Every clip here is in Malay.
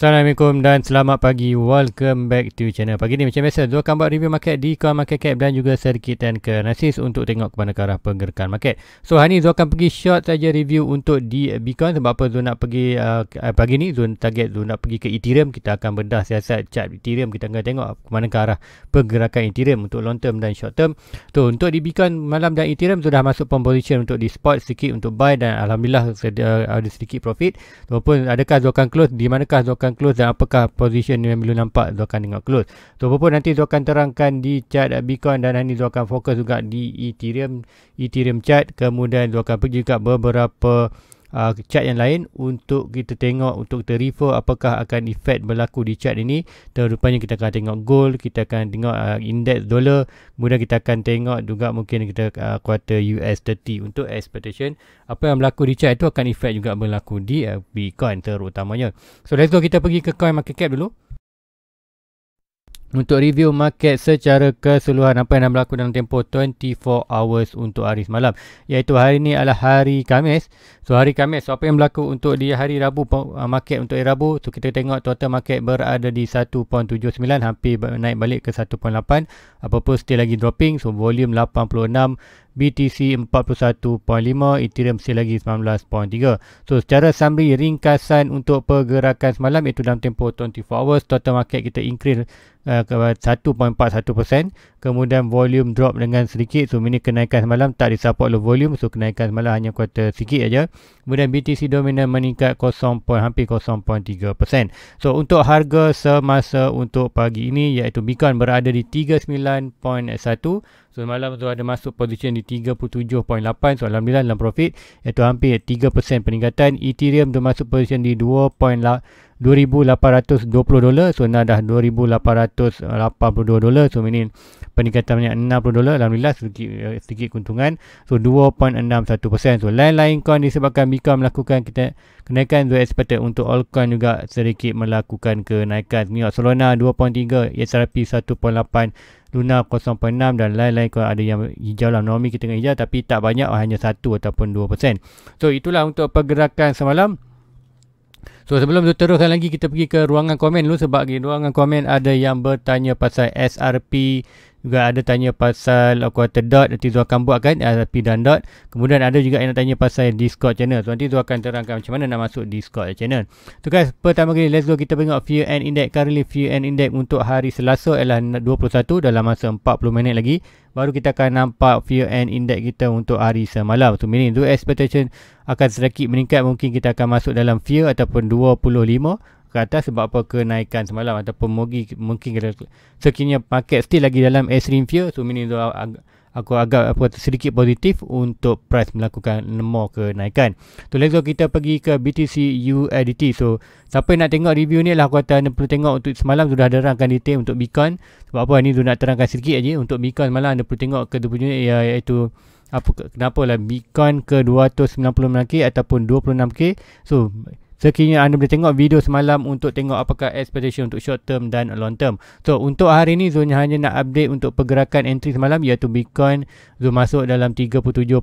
Assalamualaikum dan selamat pagi. Welcome back to channel. Pagi ni macam biasa, Zul akan buat review market di coin market cap dan juga sedikit analysis untuk tengok kepada ke arah pergerakan market. So hari ni Zul akan pergi short saja review untuk di Bitcoin. Sebab apa Zul nak pergi pagi ni Zul nak pergi ke Ethereum. Kita akan bedah siasat chart Ethereum. Kita akan tengok ke mana ke arah pergerakan Ethereum untuk long term dan short term. So untuk di Bitcoin malam dan Ethereum sudah masuk pump position untuk di spot sedikit untuk buy dan alhamdulillah ada sedikit profit. Walaupun adakah Zul akan close, di manakah Zul akan close dan apakah position yang belum nampak Zul akan tengok close. So apa nanti Zul akan terangkan di chart Bitcoin dan hari ni Zul akan fokus juga di Ethereum chart. Kemudian Zul akan pergi juga beberapa chart yang lain untuk kita tengok, untuk kita refer apakah akan efek berlaku di chart ini. Terupanya kita akan tengok gold, kita akan tengok index dolar, kemudian kita akan tengok juga mungkin kita kuartal US30 untuk expectation apa yang berlaku di chart itu akan efek juga berlaku di Bitcoin terutamanya. So let's go, kita pergi ke coin market cap dulu untuk review market secara keseluruhan apa yang berlaku dalam tempoh 24 hours untuk hari semalam, iaitu hari ini adalah hari Khamis. So hari Khamis, so apa yang berlaku untuk di hari Rabu, market untuk hari Rabu. So kita tengok total market berada di 1.79, hampir naik balik ke 1.8, apa-apa still lagi dropping. So volume 86, BTC 41.5, Ethereum still lagi 19.3. So secara summary ringkasan untuk pergerakan semalam, iaitu dalam tempoh 24 hours total market kita increase ke 1.41%, kemudian volume drop dengan sedikit. So ini kenaikan semalam tak disupport oleh volume, so kenaikan semalam hanya kuartal sikit aja. Kemudian BTC dominan meningkat hampir 0.3%. So untuk harga semasa untuk pagi ini, iaitu Bitcoin berada di 39.1. So malam tu ada masuk position di 37.8. So alhamdulillah dalam profit, iaitu hampir 3% peningkatan. Ethereum tu masuk position di $2,820. So nah dah $2,882. So ini peningkatan banyak $60. Alhamdulillah sedikit keuntungan. So 2.61%. So lain-lain coin disebabkan Bitcoin melakukan kenaikan, so expected untuk altcoin juga sedikit melakukan kenaikan. Ni Solana 2.3, XRP 1.8, Luna 0.6 dan lain-lain coin ada yang hijau lah. Normally kita tengok hijau tapi tak banyak, hanya 1 ataupun 2%. So itulah untuk pergerakan semalam. So sebelum tu teruskan lagi, kita pergi ke ruangan komen dulu, sebab di ruangan komen ada yang bertanya pasal SRP, juga ada tanya pasal kuartal dot, nanti Zul akan buat kan SRP dan dot. Kemudian ada juga yang nak tanya pasal Discord channel. So nanti Zul akan terangkan macam mana nak masuk Discord channel. So guys, pertama kali let's go, kita tengok Fear and Index. Currently Fear and Index untuk hari Selasa ialah 21, dalam masa 40 minit lagi baru kita akan nampak Fear and Index kita untuk hari semalam. So meaning Zul expectation akan sedikit meningkat, mungkin kita akan masuk dalam Fear ataupun 25 ke atas sebab apa kenaikan semalam, ataupun mungkin sekiranya market still lagi dalam extreme fear. So meaning aku agak sedikit positif untuk price melakukan more kenaikan. So let's go, kita pergi ke BTC USDT. So siapa yang nak tengok review ni lah, aku kata anda perlu tengok. Untuk semalam sudah ada terangkan detail untuk Bitcoin. Sebab apa ni tu nak terangkan sedikit aja untuk Bitcoin semalam. Anda perlu tengok ke punya iaitu kenapa lah Bitcoin ke 296k ataupun 26k. So sekiranya anda boleh tengok video semalam untuk tengok apakah expectation untuk short term dan long term. So untuk hari ni Zul hanya nak update untuk pergerakan entry semalam, iaitu Bitcoin Zul masuk dalam 37.8.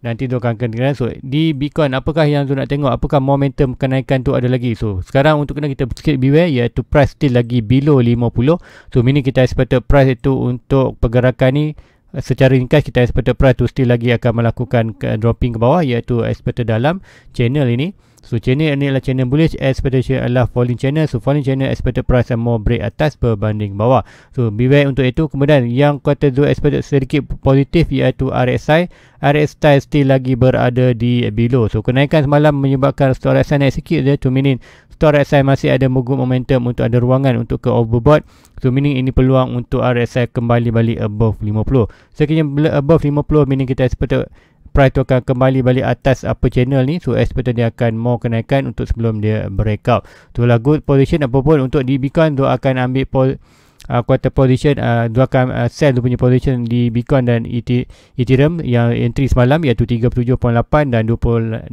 Nanti Zul akan kenal. So di Bitcoin apakah yang Zul nak tengok, apakah momentum kenaikan tu ada lagi. So sekarang untuk kita sikit beware, iaitu price still lagi below 50. So meaning kita expected price itu untuk pergerakan ni, secara ringkas kita expected price tu still lagi akan melakukan dropping ke bawah, iaitu expected dalam channel ini. So channel ini adalah channel bullish, expectation adalah falling channel. So falling channel expected price more break atas berbanding bawah. So beware untuk itu. Kemudian yang kuartal Zul expected sedikit positif, iaitu RSI. RSI still lagi berada di below. So kenaikan semalam menyebabkan stock RSI naik sikit je. To meaning stock RSI masih ada momentum untuk ada ruangan untuk ke overbought. So meaning ini peluang untuk RSI kembali balik above 50. Sekiranya above 50 meaning kita expected price tu akan kembali balik atas upper channel ni. So expected dia akan more kenaikan untuk sebelum dia breakout. Tu lah good position apapun untuk di Bitcoin. Tu akan ambil quarter position, tu akan sell tu punya position di Bitcoin dan Ethereum yang entry semalam, iaitu 37.8 dan 28.82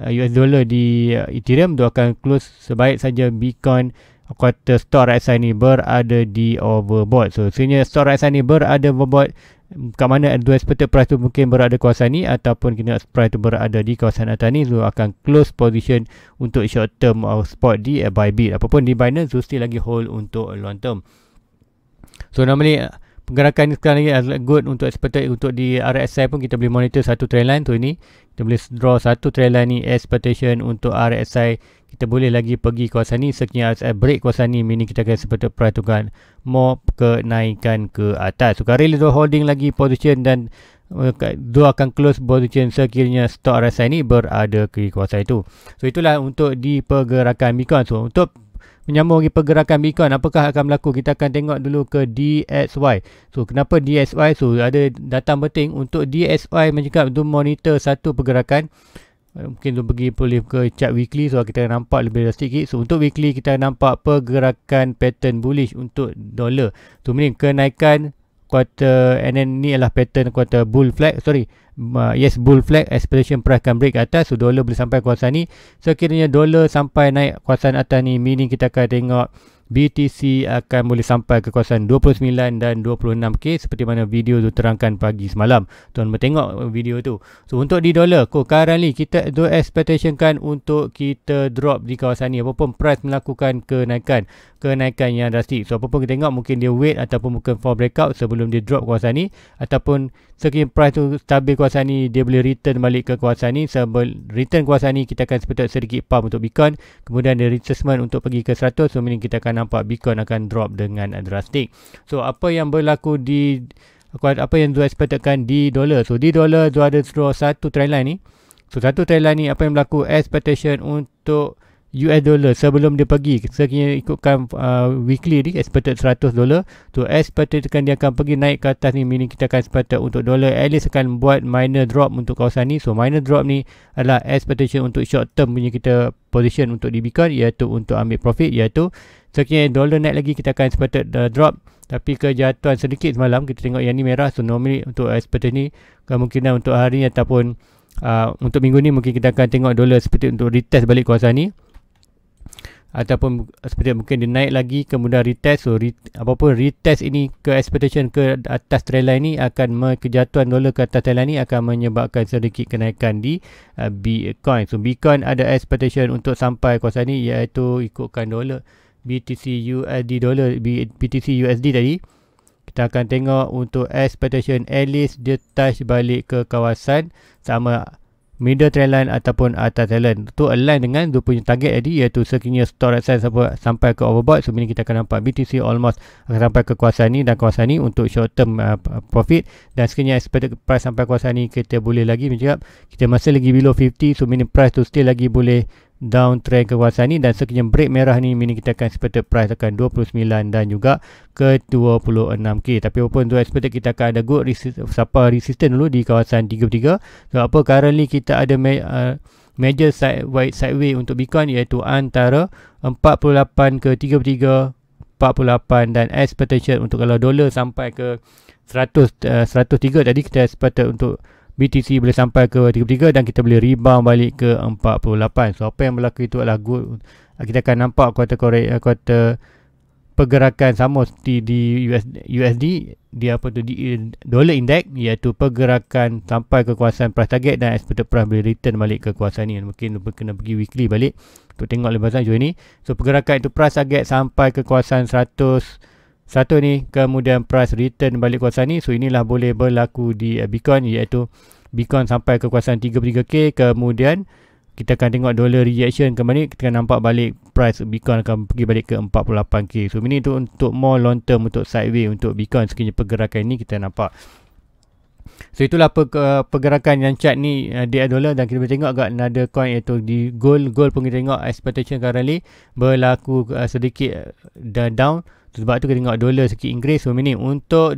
US dollar di Ethereum. Tu akan close sebaik saja Bitcoin kuartal store RSI ni berada di overbought. So sebenarnya store RSI ni berada overbought kat mana dua expected price tu mungkin berada kawasan ni ataupun kena price tu berada di kawasan atas ni, so akan close position untuk short term spot di buy bid. Apapun di Binance, so still lagi hold untuk long term. So normally pergerakan ni sekarang lagi good untuk expected untuk di RSI pun kita boleh monitor satu trend line tu. Ini kita boleh draw satu trend line ni expectation untuk RSI. Kita boleh lagi pergi kawasan ni, sekiranya RSI break kawasan ni, meaning kita akan expected price tu kan more kenaikan ke atas. So currently dua holding lagi position dan dua akan close position sekiranya stock RSI ni berada ke kawasan itu. So itulah untuk di pergerakan Bitcoin. So untuk menyambung lagi pergerakan Bitcoin, apakah akan berlaku? Kita akan tengok dulu ke DXY. So kenapa DXY? So ada datang penting untuk DXY mencakap untuk monitor satu pergerakan. Mungkin tu pergi boleh ke chart weekly, so kita nampak lebih sedikit. So untuk weekly kita nampak pergerakan pattern bullish untuk dolar. So meaning kenaikan quarter, and then ni adalah pattern quarter bull flag, bull flag, expectation price akan break ke atas, so dolar boleh sampai kawasan ni. Sekiranya dolar sampai naik kawasan atas ni, meaning kita akan tengok BTC akan boleh sampai ke kawasan 29 dan 26k seperti mana video tu terangkan pagi semalam. Tuan tengok video tu. So untuk di dolar, currently kita do expectation kan untuk kita drop di kawasan ni apapun price melakukan kenaikan yang drastik. So apapun kita tengok, mungkin dia wait ataupun mungkin fall breakout sebelum dia drop kawasan ni, ataupun sekiranya price tu stabil kawasan ni, dia boleh return balik ke kawasan ni. Sebelum return kawasan ni, kita akan sedikit pump untuk Bitcoin, kemudian dia retracement untuk pergi ke 100. So meaning kita akan nampak Bitcoin akan drop dengan drastik. So apa yang berlaku apa yang tu expectedkan di dolar? So di dolar tu ada satu trend line ni. So satu trend line ni, apa yang berlaku expectation untuk US dollar sebelum dia pergi, sekiranya ikutkan weekly ni expected $100, tu expectedkan dia akan pergi naik ke atas ni, meaning kita akan expected untuk dolar at least akan buat minor drop untuk kawasan ni. So minor drop ni adalah expectation untuk short term punya kita position untuk di Bitcoin, iaitu untuk ambil profit, iaitu sekiranya dolar naik lagi kita akan expected drop, tapi kejatuhan sedikit semalam kita tengok yang ni merah. So normally untuk expected ni kemungkinan untuk hari ni ataupun untuk minggu ni mungkin kita akan tengok dolar seperti untuk retest balik kawasan ni, ataupun seperti mungkin dia naik lagi kemudian retest. So apapun retest ini ke expectation ke atas trend line ni, akan kejatuhan dolar ke atas trend line ni akan menyebabkan sedikit kenaikan di Bitcoin. So Bitcoin ada expectation untuk sampai kawasan ni, iaitu ikutkan dolar BTC USD dolar BTC USD tadi, kita akan tengok untuk expectation at least dia touch balik ke kawasan sama middle trend line ataupun atas trend line. Tu align dengan dia punya target tadi, iaitu sekiranya store size sampai ke overbought. So ini kita akan nampak BTC almost akan sampai ke kawasan ni dan kawasan ni untuk short term profit, dan sekiranya expected price sampai kawasan ni, kita boleh lagi mencakap kita masih lagi below 50. So meaning price tu still lagi boleh down trend ke kawasan ni, dan sekiranya break merah ni, meaning kita akan expected price akan 29 dan juga ke 26k. Tapi walaupun tu expected kita akan ada good resistance dulu di kawasan 33. So apa currently kita ada major sideway untuk Bitcoin, iaitu antara 48 ke 33, 48, dan expectation untuk kalau dolar sampai ke 103 tadi, kita expected untuk BTC boleh sampai ke 33 dan kita boleh rebound balik ke 48. So apa yang berlaku itu adalah good. Kita akan nampak kuarter pergerakan sama seperti di USD, dia apa tu di dollar index, iaitu pergerakan sampai ke kawasan price target dan expected price boleh return balik ke kawasan ni. Mungkin kena pergi weekly balik untuk tengok lebih pasal ni. So pergerakan itu price target sampai ke kawasan 101 ni, kemudian price return balik kawasan ni. So inilah boleh berlaku di Bitcoin, iaitu Bitcoin sampai ke kawasan 33k, kemudian kita akan tengok dollar rejection kembali, kita akan nampak balik price Bitcoin akan pergi balik ke 48k. So ini tu untuk more long term untuk sideway untuk Bitcoin sekiranya pergerakan ini kita nampak. So itulah pergerakan yang chart ni di dolar, dan kita boleh tengok agak another coin, iaitu di gold. Gold pun kita tengok expectation currently berlaku sedikit down. Sebab tu kita tengok dolar sikit increase. So meaning untuk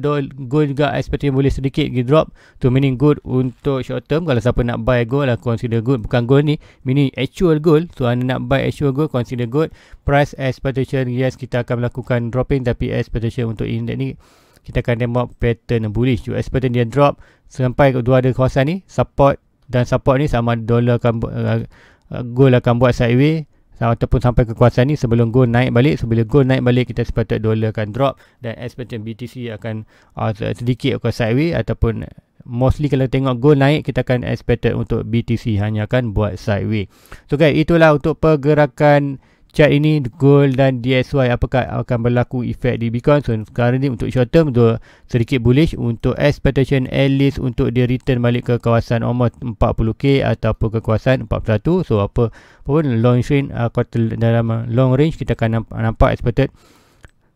gold juga expectation boleh sedikit drop. So meaning good untuk short term. Kalau siapa nak buy gold lah consider good. Bukan gold ni, meaning actual gold. So anda nak buy actual gold, consider good. Price expectation, yes kita akan melakukan dropping, tapi expectation untuk index ni kita akan tengok pattern bullish. So expectation dia drop sampai dua ada kawasan ni, support dan support ni sama dolar akan gold akan buat sideway ataupun sampai ke kawasan ni sebelum gold naik balik. So bila gold naik balik, kita expected dollar akan drop dan expected BTC akan sedikit ke sideways, ataupun mostly kalau tengok gold naik, kita akan expected untuk BTC hanya akan buat sideways. So guys, itulah untuk pergerakan chart ini gold dan DXY, apakah akan berlaku efek di Bitcoin. So sekarang ni untuk short term tu sedikit bullish, untuk expectation at least untuk dia return balik ke kawasan almost 40k ataupun ke kawasan 41. So apa pun long range, dalam long range kita akan nampak expected.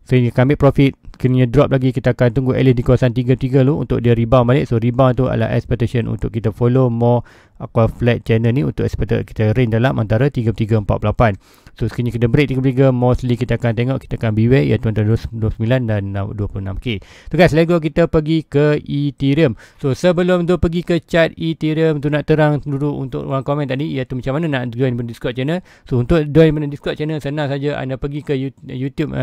So ini kami profit kena drop lagi, kita akan tunggu at least di kawasan 33 dulu untuk dia rebound balik. So rebound tu adalah expectation untuk kita follow more flat channel ni, untuk expected kita range dalam antara 33-48. So sekiranya kita break 33, mostly kita akan tengok, kita akan beware iaitu antara 29 dan 26k. So guys, let's go, kita pergi ke Ethereum. So sebelum tu pergi ke chart Ethereum tu, nak terang dulu untuk orang komen tadi, iaitu macam mana nak join Discord channel. So untuk join Discord channel, senang saja anda pergi ke YouTube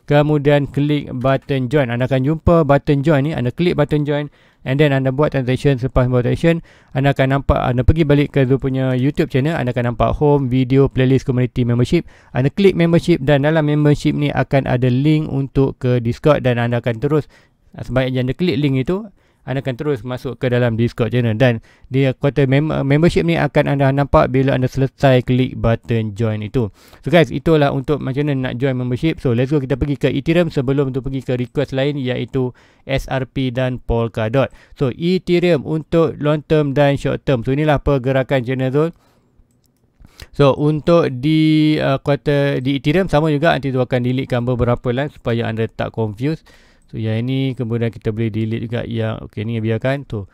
kemudian klik button join. Anda akan jumpa button join ni, anda klik button join and then anda buat transaction. Selepas buat transaction, anda akan nampak, anda pergi balik ke Zul punya YouTube channel, anda akan nampak home, video, playlist, community, membership. Anda klik membership dan dalam membership ni akan ada link untuk ke Discord, dan anda akan terus, sebaiknya anda klik link itu, anda akan terus masuk ke dalam Discord channel, dan dia kata membership ni akan anda nampak bila anda selesai klik button join itu. So guys, itulah untuk macam mana nak join membership. So let's go, kita pergi ke Ethereum sebelum tu pergi ke request lain, iaitu SRP dan Polkadot. So Ethereum untuk long term dan short term. So inilah pergerakan channel Zul. So untuk di di Ethereum sama juga, nanti tu akan deletekan beberapa line supaya anda tak confused. So yang ini kemudian kita boleh delete juga yang okey ni, biarkan tu.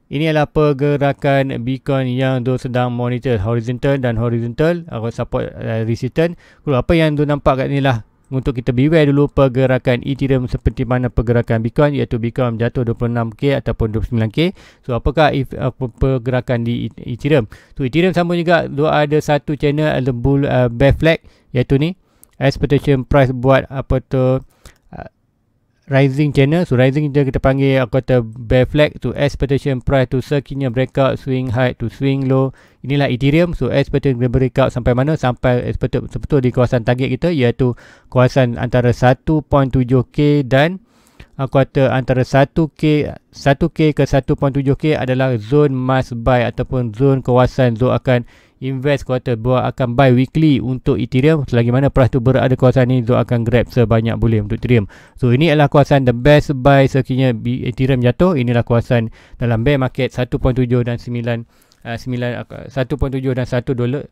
Ini adalah pergerakan Bitcoin yang tu sedang monitor horizontal dan horizontal support resistance. Kalau apa yang tu nampak kat ni lah, untuk kita beware dulu pergerakan Ethereum seperti mana pergerakan Bitcoin, iaitu Bitcoin jatuh 26k ataupun 29k. So apakah pergerakan di Ethereum? So Ethereum sama juga, dia ada satu channel ada bull bear flag, iaitu ni expectation price buat apa tu rising channel. So rising kita panggil kata bear flag. So expectation price tu sekiranya breakout swing high to swing low. Inilah Ethereum. So expected breakout sampai mana? Sampai expected betul di kawasan target kita, iaitu kawasan antara 1.7k dan kata antara 1k ke 1.7k adalah zone must buy ataupun zone kawasan zone akan invest, kata akan buy weekly untuk Ethereum. Selagi mana price tu berada kawasan ni, zone akan grab sebanyak boleh untuk Ethereum. So ini adalah kawasan the best buy sekiranya Ethereum jatuh. Inilah kawasan dalam bear market 1.7 dan 1.7 dan 1 dolar,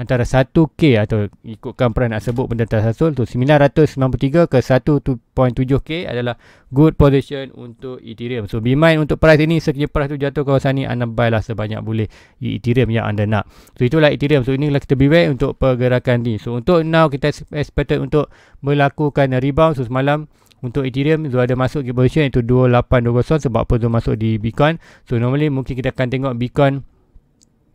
antara 1k atau ikutkan peran nak sebut benda terhasil tu 993 ke 1.7k adalah good position untuk Ethereum. So be mind untuk price ini, sekiranya price tu jatuh kawasan ni, anda buy lah sebanyak boleh di Ethereum yang anda nak. So itulah Ethereum. So inilah kita beware untuk pergerakan ni. So untuk now kita expected untuk melakukan rebound. So semalam untuk Ethereum tu ada masuk ke position itu 2820, sebab apa tu masuk di Bitcoin. So normally mungkin kita akan tengok Bitcoin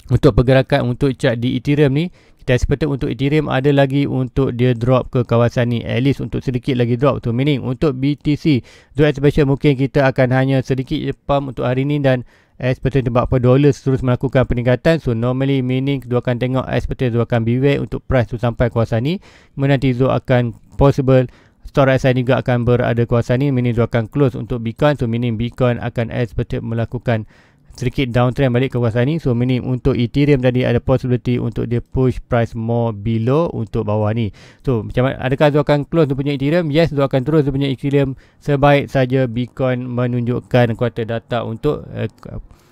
untuk pergerakan untuk chart di Ethereum ni, kita expected untuk Ethereum ada lagi untuk dia drop ke kawasan ni, at least untuk sedikit lagi drop tu. Meaning untuk BTC tu expectation mungkin kita akan hanya sedikit pump untuk hari ni, dan expected sebab apa dolar terus melakukan peningkatan. So normally meaning tu akan tengok expected tu akan beware untuk price tu sampai kawasan ni, kemudian nanti tu akan possible storage side juga akan berada kawasan ni, meaning tu akan close untuk Bitcoin. So meaning Bitcoin akan expected melakukan sedikit downtrend balik ke kawasan ni. So meaning untuk Ethereum tadi ada possibility untuk dia push price more below untuk bawah ni. So macam mana, adakah dia akan close dia punya Ethereum? Yes, dia akan terus dia punya Ethereum, sebaik saja Bitcoin menunjukkan kuartal data untuk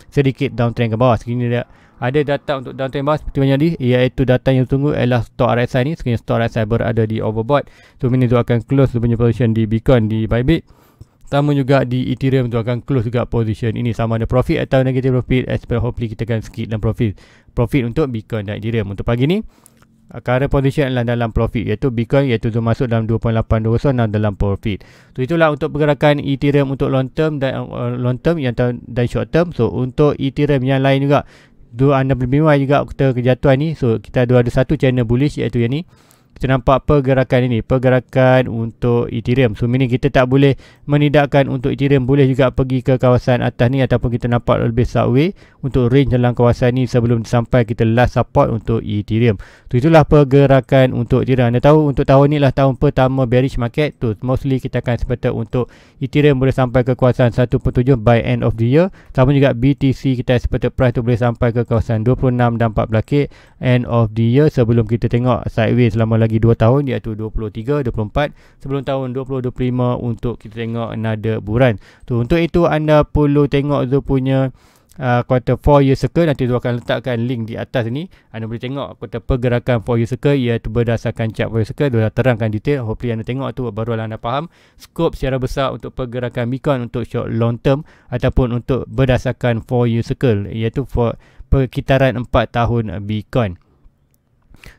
sedikit downtrend ke bawah. Sekiranya dia ada data untuk downtrend bawah seperti mana tadi, iaitu data yang tunggu adalah stock RSI ni. Sekiranya stock RSI berada di overbought, so meaning dia akan close dia punya position di Bitcoin di Bybit. Sama juga di Ethereum tu akan close juga position ini, sama ada profit atau negative profit. Expect hopefully kita akan skip dan profit untuk Bitcoin dan Ethereum. Untuk pagi ni current position adalah dalam profit, iaitu Bitcoin iaitu masuk dalam 2.820 dalam profit. So itulah untuk pergerakan Ethereum untuk long term dan short term. So untuk Ethereum yang lain juga anda boleh bimbang juga kita kejatuhan ni. So kita ada satu channel bullish, iaitu yang ni, kita nampak pergerakan ini, pergerakan untuk Ethereum. So meaning kita tak boleh menidakkan untuk Ethereum, boleh juga pergi ke kawasan atas ni, ataupun kita nampak lebih sideway untuk range dalam kawasan ni sebelum sampai kita last support untuk Ethereum. So itulah pergerakan untuk Ethereum. Anda tahu untuk tahun ni lah tahun pertama bearish market tu, mostly kita akan expect untuk Ethereum boleh sampai ke kawasan 1.7 by end of the year. Sama juga BTC, kita expect price tu boleh sampai ke kawasan 26 dan 14k end of the year, sebelum kita tengok sideways selama lagi 2 tahun, iaitu 23, 24 sebelum tahun 2025 untuk kita tengok another bulan. So untuk itu anda perlu tengok Zo punya kuartal 4 year circle. Nanti Zo akan letakkan link di atas ni. Anda boleh tengok kuartal pergerakan 4 year circle, iaitu berdasarkan chart 4 year circle. Dia dah terangkan detail. Hopefully anda tengok tu barulah anda faham skop secara besar untuk pergerakan Bitcoin untuk short long term ataupun untuk berdasarkan 4 year circle, iaitu for perkitaran 4 tahun Bitcoin.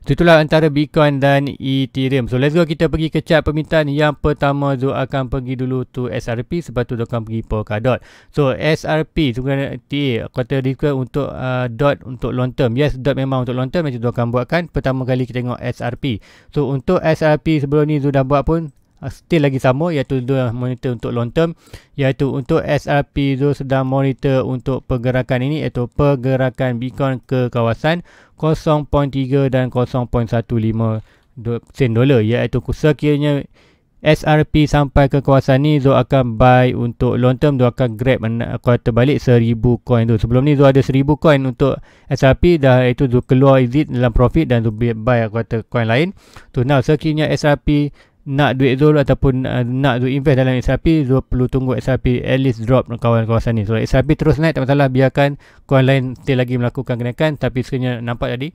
So itulah antara Bitcoin dan Ethereum. So let's go, kita pergi ke chart permintaan. Yang pertama Zo akan pergi dulu to SRP, sebab tu Zo akan pergi Polkadot. So SRP sebenarnya TA quarter request untuk dot untuk long term. Yes, dot memang untuk long term, macam Zo akan buatkan. Pertama kali kita tengok SRP. So untuk SRP sebelum ni Zo dah buat pun still lagi sama, iaitu Zo monitor untuk long term. Iaitu untuk SRP Zo sedang monitor untuk pergerakan ini, iaitu pergerakan Bitcoin ke kawasan 0.3 dan 0.15 sen dolar, iaitu sekiranya SRP sampai ke kawasan ni, Zo akan buy untuk long term. Zo akan grab kuartal balik 1000 coin tu. Sebelum ni Zo ada 1000 coin untuk SRP, dah itu Zo keluar exit dalam profit dan Zo buy kuartal coin lain. So now sekiranya SRP nak duit Zo ataupun nak Zo invest dalam SRP, Zo perlu tunggu SRP at least drop kawasan ni. So SRP terus naik tak masalah, biarkan coin lain still lagi melakukan kenaikan. Tapi sekiranya nampak tadi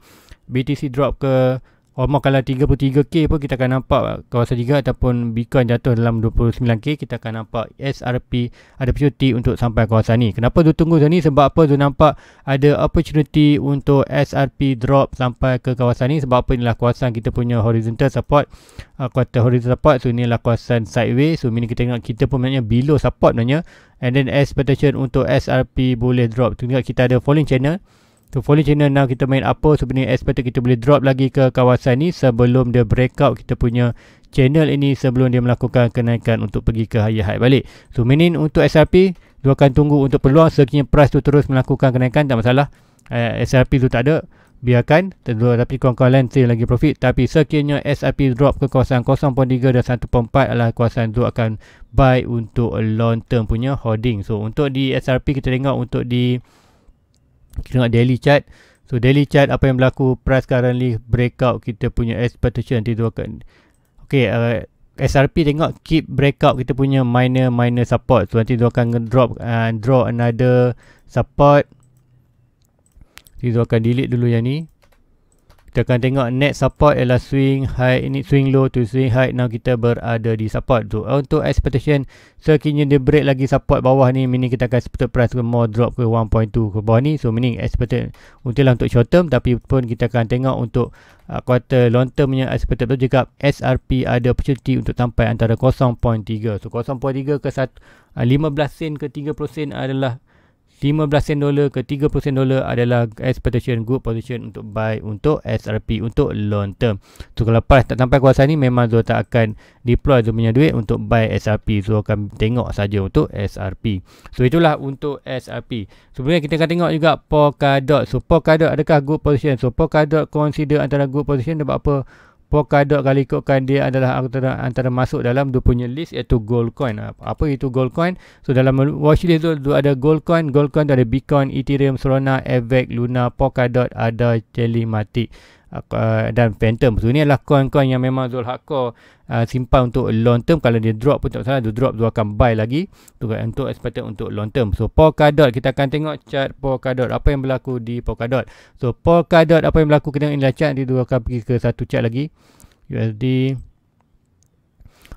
BTC drop ke almost kalau 33k pun kita akan nampak kawasan 3, ataupun Bitcoin jatuh dalam 29k, kita akan nampak SRP ada opportunity untuk sampai kawasan ni. Kenapa Zo tunggu ni? Sebab apa? Zo nampak ada opportunity untuk SRP drop sampai ke kawasan ni. Sebab apa? Inilah kawasan kita punya horizontal support, kuartal horizontal support. So inilah kawasan sideways. So meaning kita tengok kita pun maknanya below support maknanya. And then expectation untuk SRP boleh drop. Tengok kita ada falling channel. So falling channel now kita main apa, sebenarnya expected kita boleh drop lagi ke kawasan ni sebelum dia breakout kita punya channel ini, sebelum dia melakukan kenaikan untuk pergi ke higher high balik. So meaning untuk SRP Zo akan tunggu untuk peluang, sekiranya price tu terus melakukan kenaikan tak masalah. SRP tu tak ada, biarkan. Tapi kawan-kawan lain still lagi profit. Tapi sekiranya SRP drop ke kawasan 0.3 dan 1.4 adalah kawasan Zo akan buy untuk long term punya holding. So untuk di SRP kita tengok untuk di kita tengok daily chart. So daily chart apa yang berlaku, price currently breakout kita punya expectation nanti tu akan SRP tengok keep breakout kita punya minor support. So nanti tu akan draw another support. Nanti tu akan delete dulu yang ni. Kita akan tengok next support ialah swing high, ini swing low to swing high. Now kita berada di support tu. Untuk expectation sekiranya dia break lagi support bawah ni, meaning kita akan expect price ke more drop ke 1.2 ke bawah ni. So meaning expected untuklah untuk short term, tapi pun kita akan tengok untuk quarter long term punya expected tu juga SRP ada opportunity untuk sampai antara 0.3. So 0.3 ke 15 sen ke 30 sen adalah 15 sen dolar ke 30 sen dolar adalah expectation good position untuk buy untuk SRP untuk long term. So kalau price tak sampai kawasan ni, memang Zo tak akan deploy Zo punya duit untuk buy SRP. Zo akan tengok saja untuk SRP. So itulah untuk SRP. Sebenarnya kita akan tengok juga Polkadot. So Polkadot adakah good position? So Polkadot consider antara good position. Sebab apa? Polkadot kalau ikutkan dia adalah antara masuk dalam dia punya list, iaitu gold coin. Apa itu gold coin? So dalam watchlist tu ada gold coin. Gold coin tu ada Bitcoin, Ethereum, Solana, Avax, Luna, Polkadot, ada Jellymatic dan Phantom. So ni adalah coin-coin yang memang Zul hardcore simpan untuk long term. Kalau dia drop pun tak salah, dia drop Zul akan buy lagi untuk expected untuk long term. So Polkadot, kita akan tengok chart Polkadot, apa yang berlaku di Polkadot. So Polkadot apa yang berlaku, kita tengok inilah chart. Dia akan pergi ke satu chart lagi USD.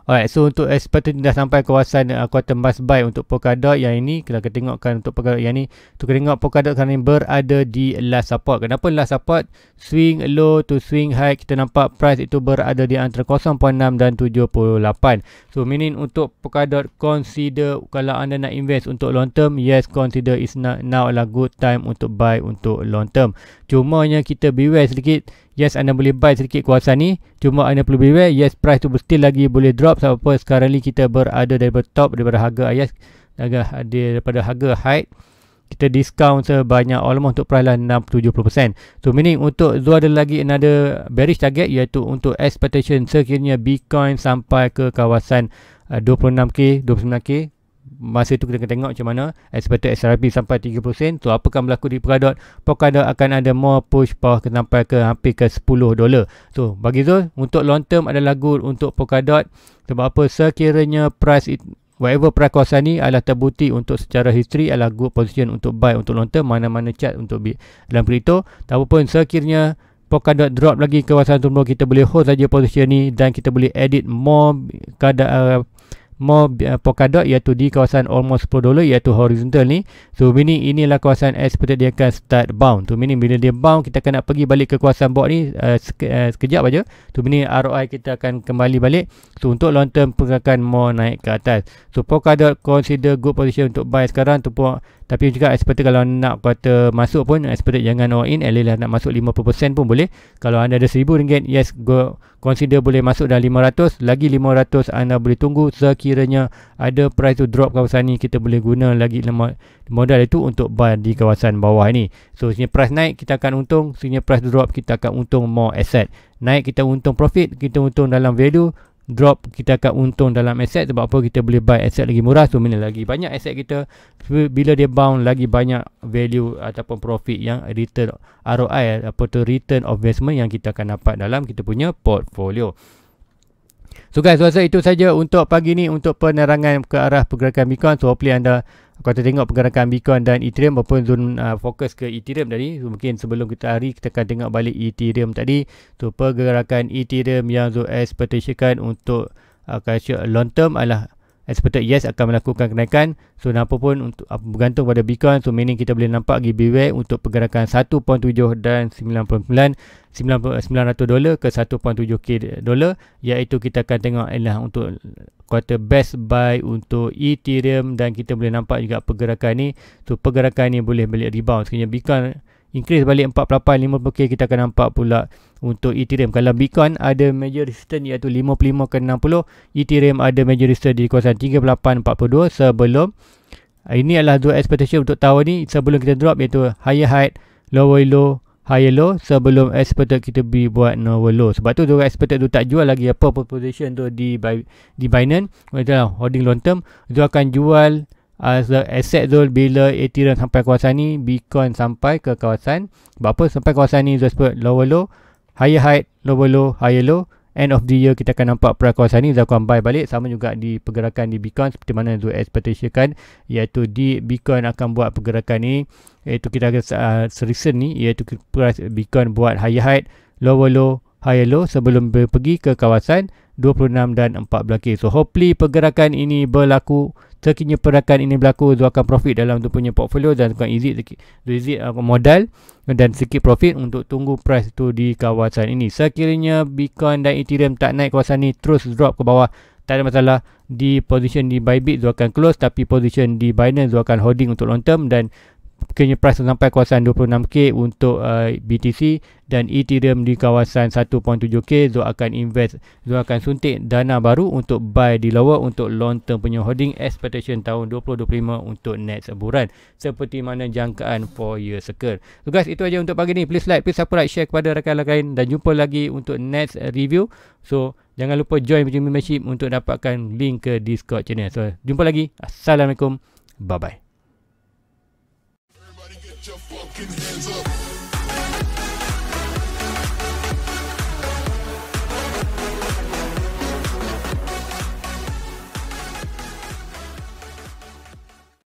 Alright, so untuk expected dah sampai kawasan quarter must buy untuk Polkadot. Yang ini kita akan tengokkan untuk Polkadot yang ni. Tu kita tengok Polkadot sekarang ni berada di last support. Kenapa last support? Swing low to swing high, kita nampak price itu berada di antara 0.6 dan 78. So meaning untuk Polkadot, consider kalau anda nak invest untuk long term, yes, consider is now adalah good time untuk buy untuk long term. Cumanya kita beware sedikit, yes anda boleh buy sedikit kawasan ni, cuma anda perlu beware, yes price tu still lagi boleh drop. Sebab apa, sekarang ni kita berada daripada top, daripada harga daripada harga high, kita discount sebanyak almost untuk price lah 60-70%. So meaning untuk Zul ada lagi another bearish target, iaitu untuk expectation sekiranya Bitcoin sampai ke kawasan 26k, 29k. Masa tu kita akan tengok macam mana expected SRP sampai 30%. So apakah berlaku di Polkadot? Polkadot akan ada more push bawah sampai ke hampir ke $10. So bagi Zul, untuk long term adalah good untuk Polkadot. Sebab apa, sekiranya price whatever price kawasan ni adalah terbukti untuk secara history adalah good position untuk buy untuk long term, mana-mana chart untuk dalam kripto. Tak apa pun, sekiranya Polkadot drop lagi ke kawasan turun, kita boleh hold saja position ni dan kita boleh edit more Polkadot, iaitu di kawasan almost $10, iaitu horizontal ni. So meaning inilah kawasan expected dia akan start bound. So meaning bila dia bound, kita akan nak pergi balik ke kawasan bawah ni sekejap aja. So meaning ROI kita akan kembali balik. So untuk long term pergerakan more naik ke atas. So Polkadot consider good position untuk buy sekarang tu pun. Tapi juga expected kalau nak kata masuk pun, expected jangan all in, adalah nak masuk 50% pun boleh. Kalau anda ada RM1,000, yes, go consider boleh masuk dah 500, lagi 500 anda boleh tunggu. Sekiranya ada price tu drop kawasan ni, kita boleh guna lagi modal itu untuk buy di kawasan bawah ni. So sekiranya price naik, kita akan untung. Sekiranya price drop, kita akan untung more asset. Naik, kita untung profit, kita untung dalam value. Drop, kita akan untung dalam aset. Sebab apa, kita boleh buy aset lagi murah. So mana lagi banyak aset kita, bila dia bound, lagi banyak value ataupun profit yang return ROI, apa tu, return of investment yang kita akan dapat dalam kita punya portfolio. So guys, rasa itu saja untuk pagi ni untuk penerangan ke arah pergerakan Bitcoin. So hopefully anda kata tengok pergerakan Bitcoin dan Ethereum, walaupun Zul fokus ke Ethereum tadi. So mungkin sebelum kita kita akan tengok balik Ethereum tadi. So pergerakan Ethereum yang Zul expectationkan untuk long term adalah expected yes akan melakukan kenaikan. So apa pun untuk bergantung pada Bitcoin. So meaning kita boleh nampak lagi beware untuk pergerakan 1.7 dan $900 ke $1.7k, iaitu kita akan tengok ialah untuk kuartal best buy untuk Ethereum. Dan kita boleh nampak juga pergerakan ni. So pergerakan ni boleh balik rebound. Sekiranya Bitcoin increase balik 48 50k, kita akan nampak pula untuk Ethereum. Kalau Bitcoin ada major resistance iaitu 55 ke 60, Ethereum ada major resistance di kawasan 3842 sebelum. Ini adalah dua expectation untuk tahun ni sebelum kita drop, iaitu higher high, lower low, higher low, sebelum expected kita buat lower low. Sebab tu dia expected tu tak jual lagi apa position tu di Binance. Itulah holding long term. Dia akan jual aset Zul bila Ethereum sampai kawasan ni, Bitcoin sampai ke kawasan berapa, sampai kawasan ni Zul sebut lower low, higher high, lower low, higher low. End of the year kita akan nampak pada kawasan ni Zul akan buy balik. Sama juga di pergerakan di Bitcoin seperti mana Zul expectationkan, iaitu di Bitcoin akan buat pergerakan ni, iaitu kita akan recent ni, iaitu price Bitcoin buat higher high, lower low, higher low sebelum pergi ke kawasan 26 dan 14k. So hopefully pergerakan ini berlaku. Sekiranya pergerakan ini berlaku, Zul akan profit dalam tu punya portfolio dan akan exit modal dan sedikit profit untuk tunggu price tu di kawasan ini. Sekiranya Bitcoin dan Ethereum tak naik kawasan ni, terus drop ke bawah, tak ada masalah. Di position di Bybit Zul akan close, tapi position di Binance Zul akan holding untuk long term. Dan sekiranya price sampai kawasan 26k untuk BTC dan Ethereum di kawasan 1.7k, Zul akan invest, Zul akan suntik dana baru untuk buy di lower untuk long term punya holding expectation tahun 2025 untuk next bulan, seperti mana jangkaan 4 year cycle. So guys, itu aja untuk pagi ni. Please like, please subscribe, share kepada rakan-rakan dan jumpa lagi untuk next review. So jangan lupa join membership untuk dapatkan link ke Discord channel. So jumpa lagi. Assalamualaikum. Bye bye. Your fucking hands up.